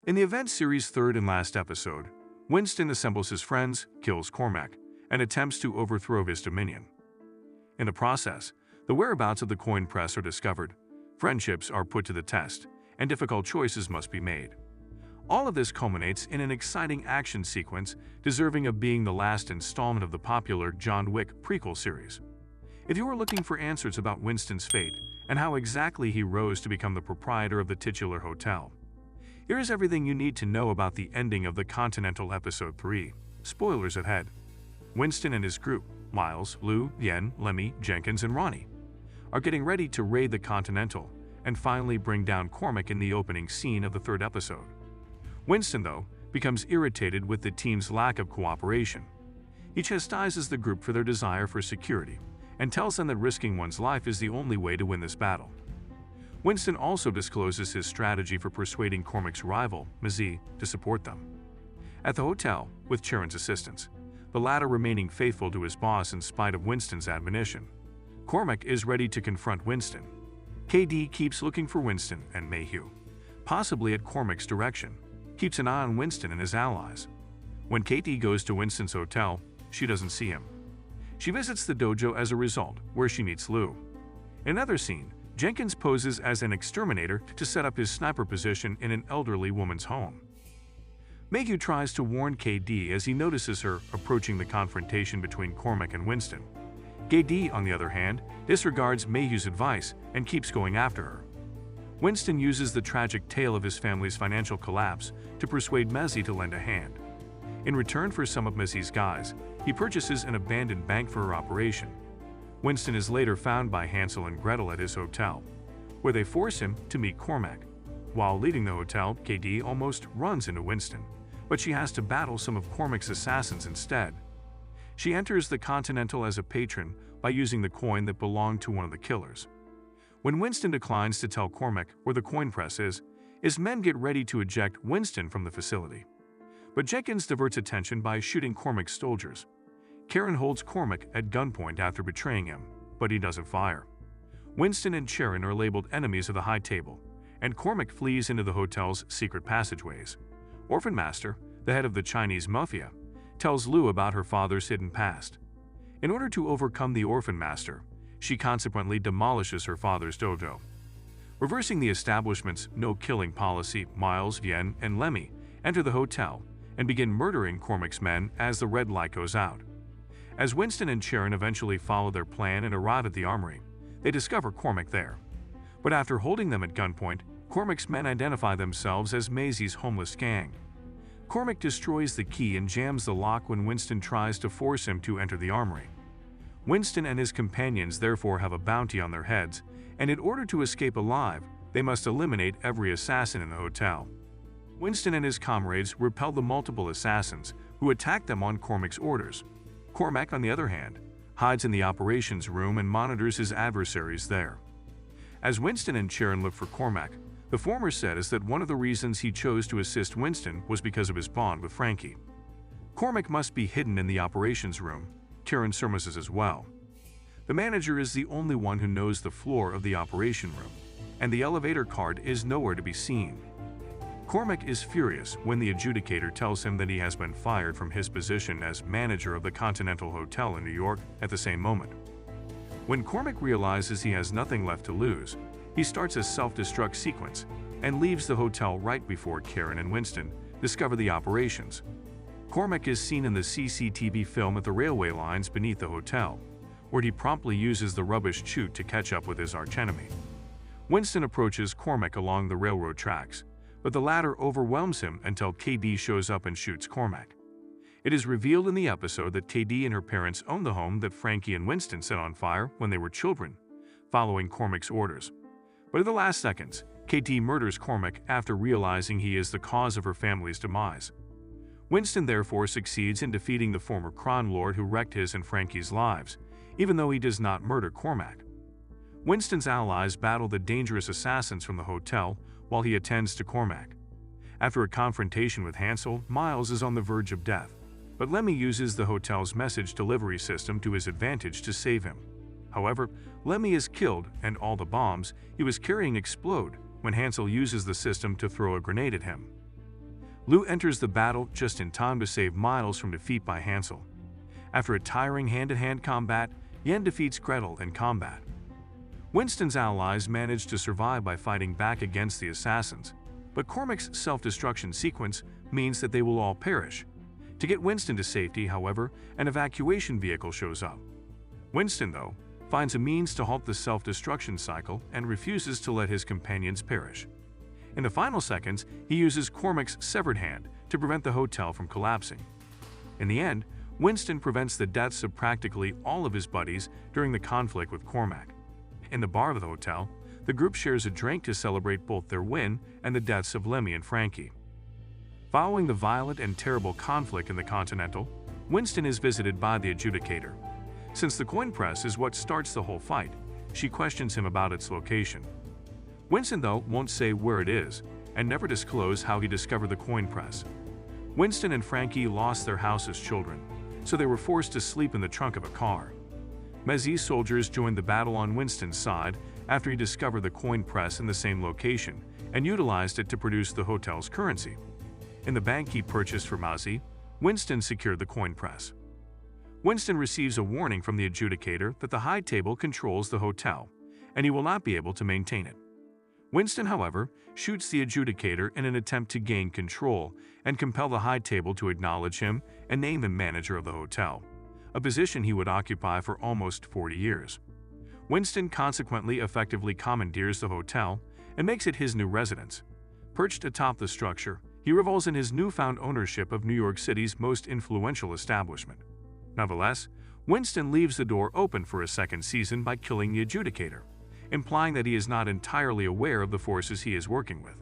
In the event series' third and last episode, Winston assembles his friends, kills Cormac, and attempts to overthrow his dominion. In the process, the whereabouts of the coin press are discovered, friendships are put to the test, and difficult choices must be made. All of this culminates in an exciting action sequence deserving of being the last installment of the popular John Wick prequel series. If you are looking for answers about Winston's fate and how exactly he rose to become the proprietor of the titular hotel, here is everything you need to know about the ending of the Continental Episode 3. Spoilers ahead. Winston and his group, Miles, Lou, Yen, Lemmy, Jenkins, and Ronnie, are getting ready to raid the Continental and finally bring down Cormac in the opening scene of the third episode. Winston, though, becomes irritated with the team's lack of cooperation. He chastises the group for their desire for security and tells them that risking one's life is the only way to win this battle. Winston also discloses his strategy for persuading Cormac's rival, Mazzy, to support them. At the hotel, with Charon's assistance, the latter remaining faithful to his boss in spite of Winston's admonition, Cormac is ready to confront Winston. KD keeps looking for Winston, and Mayhew, possibly at Cormac's direction, keeps an eye on Winston and his allies. When KD goes to Winston's hotel, she doesn't see him. She visits the dojo as a result, where she meets Lou. In another scene, Jenkins poses as an exterminator to set up his sniper position in an elderly woman's home. Mayhew tries to warn KD as he notices her approaching the confrontation between Cormac and Winston. KD, on the other hand, disregards Mayhew's advice and keeps going after her. Winston uses the tragic tale of his family's financial collapse to persuade Mazzy to lend a hand. In return for some of Mazzy's guys, he purchases an abandoned bank for her operation. Winston is later found by Hansel and Gretel at his hotel, where they force him to meet Cormac. While leaving the hotel, KD almost runs into Winston, but she has to battle some of Cormac's assassins instead. She enters the Continental as a patron by using the coin that belonged to one of the killers. When Winston declines to tell Cormac where the coin press is, his men get ready to eject Winston from the facility. But Jenkins diverts attention by shooting Cormac's soldiers. Charon holds Cormac at gunpoint after betraying him, but he doesn't fire. Winston and Charon are labeled enemies of the High Table, and Cormac flees into the hotel's secret passageways. Orphan Master, the head of the Chinese mafia, tells Lou about her father's hidden past. In order to overcome the Orphan Master, she consequently demolishes her father's dojo. Reversing the establishment's no-killing policy, Miles, Yen, and Lemmy enter the hotel and begin murdering Cormac's men as the red light goes out. As Winston and Charon eventually follow their plan and arrive at the armory, they discover Cormac there. But after holding them at gunpoint, Cormac's men identify themselves as Mazzy's homeless gang. Cormac destroys the key and jams the lock when Winston tries to force him to enter the armory. Winston and his companions therefore have a bounty on their heads, and in order to escape alive, they must eliminate every assassin in the hotel. Winston and his comrades repel the multiple assassins who attack them on Cormac's orders. Cormac, on the other hand, hides in the operations room and monitors his adversaries there. As Winston and Charon look for Cormac, the former says that one of the reasons he chose to assist Winston was because of his bond with Frankie. Cormac must be hidden in the operations room, Charon surmises as well. The manager is the only one who knows the floor of the operation room, and the elevator card is nowhere to be seen. Cormac is furious when the adjudicator tells him that he has been fired from his position as manager of the Continental Hotel in New York at the same moment. When Cormac realizes he has nothing left to lose, he starts a self-destruct sequence and leaves the hotel right before Charon and Winston discover the operations. Cormac is seen in the CCTV film at the railway lines beneath the hotel, where he promptly uses the rubbish chute to catch up with his archenemy. Winston approaches Cormac along the railroad tracks, but the latter overwhelms him until KD shows up and shoots Cormac. It is revealed in the episode that KD and her parents own the home that Frankie and Winston set on fire when they were children, following Cormac's orders. But in the last seconds, KD murders Cormac after realizing he is the cause of her family's demise. Winston therefore succeeds in defeating the former crime lord who wrecked his and Frankie's lives, even though he does not murder Cormac. Winston's allies battle the dangerous assassins from the hotel while he attends to Cormac. After a confrontation with Hansel, Miles is on the verge of death, but Lemmy uses the hotel's message delivery system to his advantage to save him. However, Lemmy is killed and all the bombs he was carrying explode when Hansel uses the system to throw a grenade at him. Lou enters the battle just in time to save Miles from defeat by Hansel. After a tiring hand-to-hand combat, Yen defeats Gretel in combat. Winston's allies manage to survive by fighting back against the assassins, but Cormac's self-destruction sequence means that they will all perish. To get Winston to safety, however, an evacuation vehicle shows up. Winston, though, finds a means to halt the self-destruction cycle and refuses to let his companions perish. In the final seconds, he uses Cormac's severed hand to prevent the hotel from collapsing. In the end, Winston prevents the deaths of practically all of his buddies during the conflict with Cormac. In the bar of the hotel, the group shares a drink to celebrate both their win and the deaths of Lemmy and Frankie. Following the violent and terrible conflict in the Continental, Winston is visited by the adjudicator. Since the coin press is what starts the whole fight, she questions him about its location. Winston, though, won't say where it is and never disclose how he discovered the coin press. Winston and Frankie lost their house as children, so they were forced to sleep in the trunk of a car. Mézières soldiers joined the battle on Winston's side after he discovered the coin press in the same location and utilized it to produce the hotel's currency. In the bank he purchased for Mézières, Winston secured the coin press. Winston receives a warning from the adjudicator that the high table controls the hotel, and he will not be able to maintain it. Winston, however, shoots the adjudicator in an attempt to gain control and compel the high table to acknowledge him and name him manager of the hotel, a position he would occupy for almost 40 years. Winston consequently effectively commandeers the hotel and makes it his new residence. Perched atop the structure, he revels in his newfound ownership of New York City's most influential establishment. Nevertheless, Winston leaves the door open for a second season by killing the adjudicator, implying that he is not entirely aware of the forces he is working with.